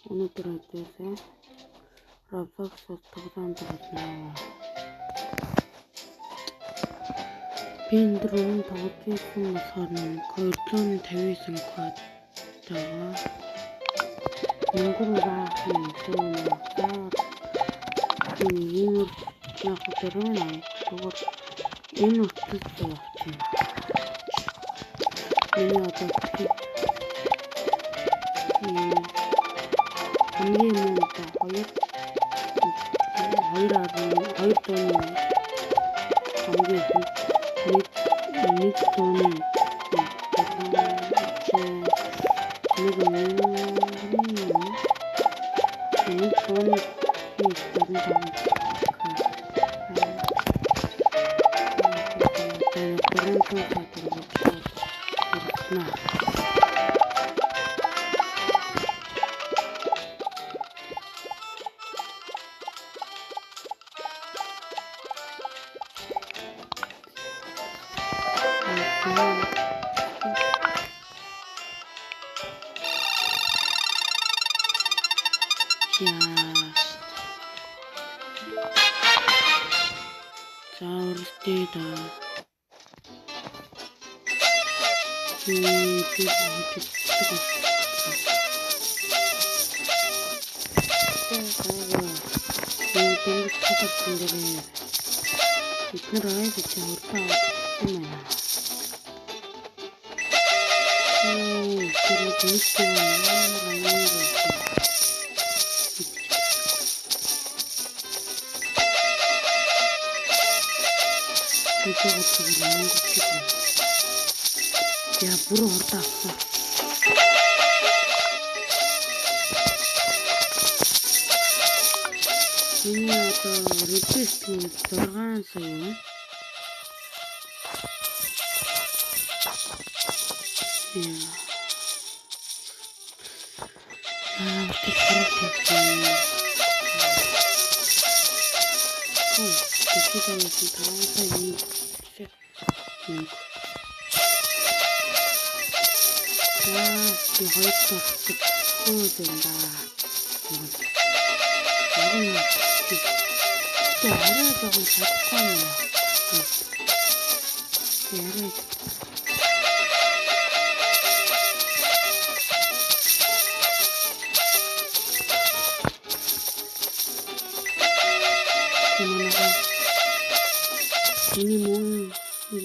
өнөөдөр өдөөсөө Roblox-ос тоглоом тоглоно. Би энэ дрон тоглож байсан болохоор 259 код байгаа. Монгол баахан зүүн энэ яг дөрөв зүгээр энэ утгыг явуулчихна. Энэ одоо хамгийн мундаг хоёр тонн хамгийн нэг тонн бүр урдаа. Энэ одоо репест 6 сая.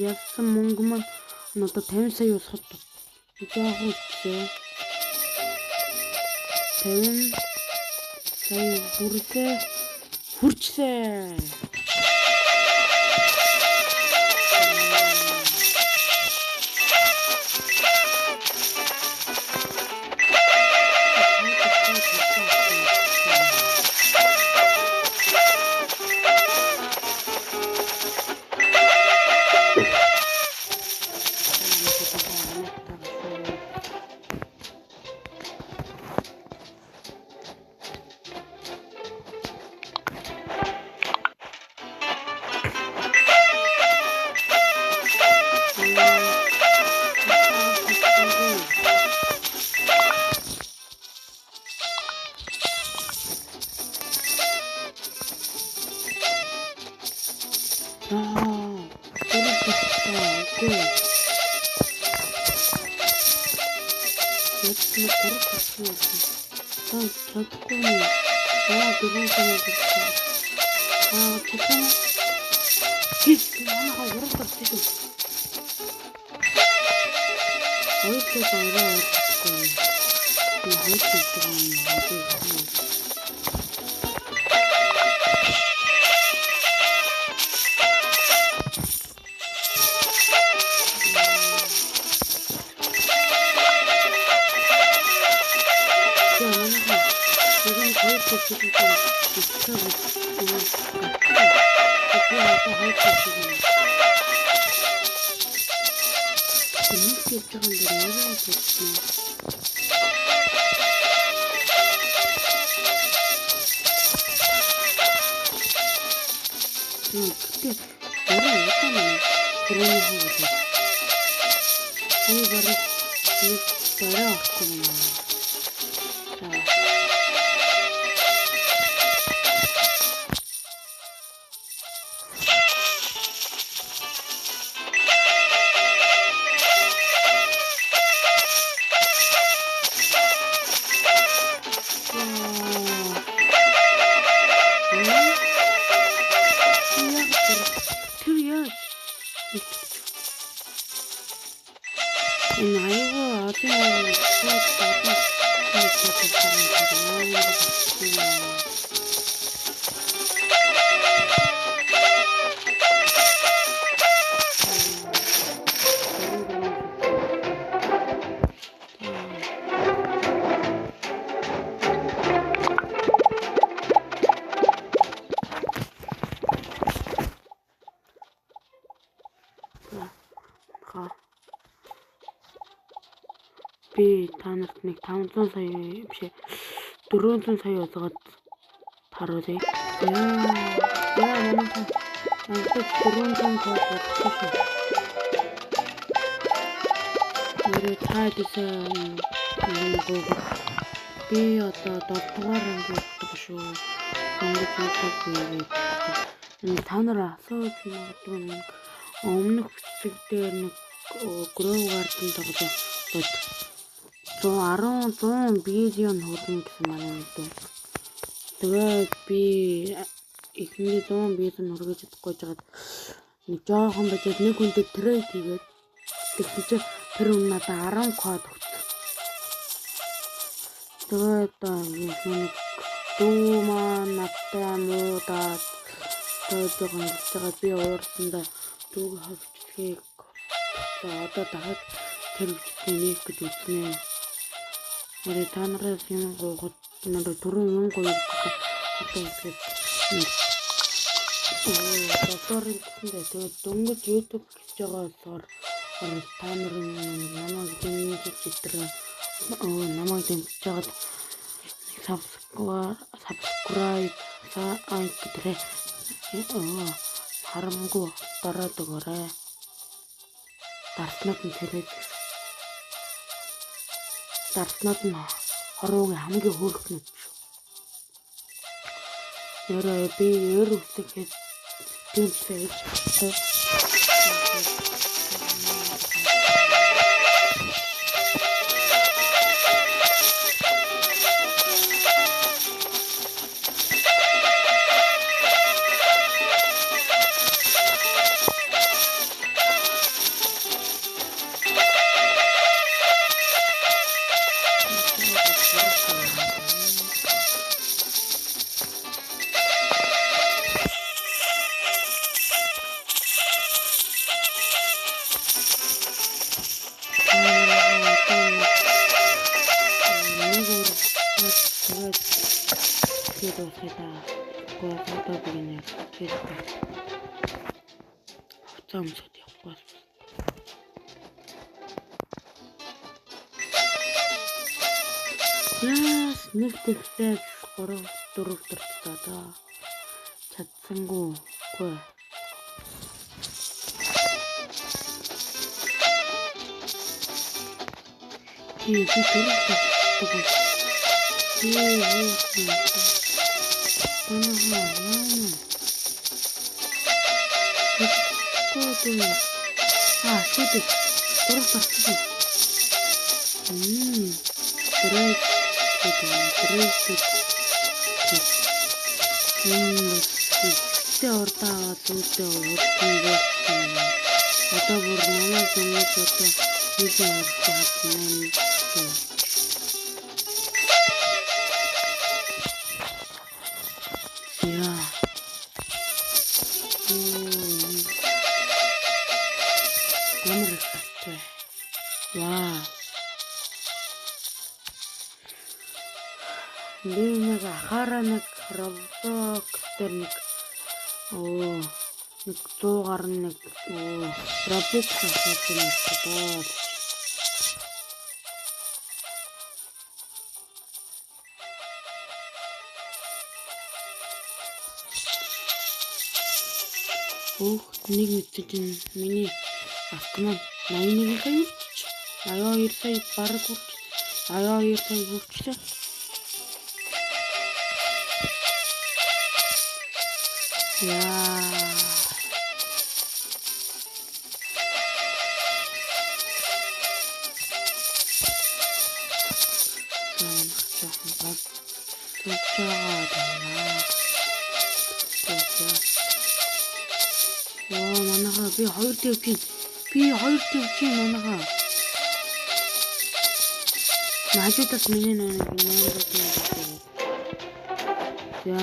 Яасан мөнгө маань одоо 50 сая усхад яах вэ? 50 сая хүрчээ. Би та нарт нэг 500 сая биш 400 сая олгоод таруулъя. Яа манайхан 400 код болчихсон шүү. Нэрээ таадаг би одоо 7 дугаар анги болдог шүү. Та нар асууж магадгүй нэг өмнөх бичиг дээр нэг Grove Garden тоглоо. 110 биллион хүрнэ гэсэн манай мэдээ. Тэгээд би эхний 100 биллион хүргэж чадахгүй жагаад нэг жоохон бажаад нэг хүнтэй трейд хийгээд тэгсэн чинь тэр хүн надад 10 код өгсөн. Тэгээд нэг дүү маань надтай муудаад жоохон хэлцээгээ би уурсандаа дүүг хавчихгийг одоо дахиад тэр нэг гэж үзнэ. Мөрөө та нараас юм гоогод надад түрүүн юм гоё одоо үзгээд доторын тэгээд дөнгөж YouTube хийж байгаасаар та нарын намайг дэмжиж өдрөө намайг дэмжиж жагаад subscribe гэдрээ харамгүй дараад өгөөрэй. Дарснууд нь хоруугийн хамгийн хөөрхөн шүү. Нэрээ би үсэхэд тэмцээж яас нэг тэгсээ 3-4 төртөө чадсангүй үгүй. Би нэг ахаараа нэг Roblox дээр нэг 100 гарна нэг Roblox хийсэн юм байна. Нэг мэдчихээн миний автомат 81 сая 82 сая бараг хүрч 82 сая хүрчлээ. Манайхаа би 2 дэвчийн манайхаа хажуудаас миний нэг нэмэр. За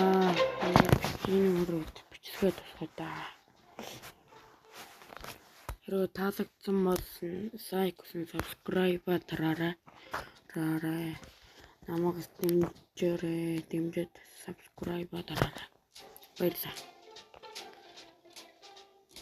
энэ хүрээд бичгээ тусгай та. Хэрвээ таалагдсан бол лайк and subscribe дараарай. Намайг дэмжээрэй. Дэмжиж subscribe дараарай. Баярлалаа.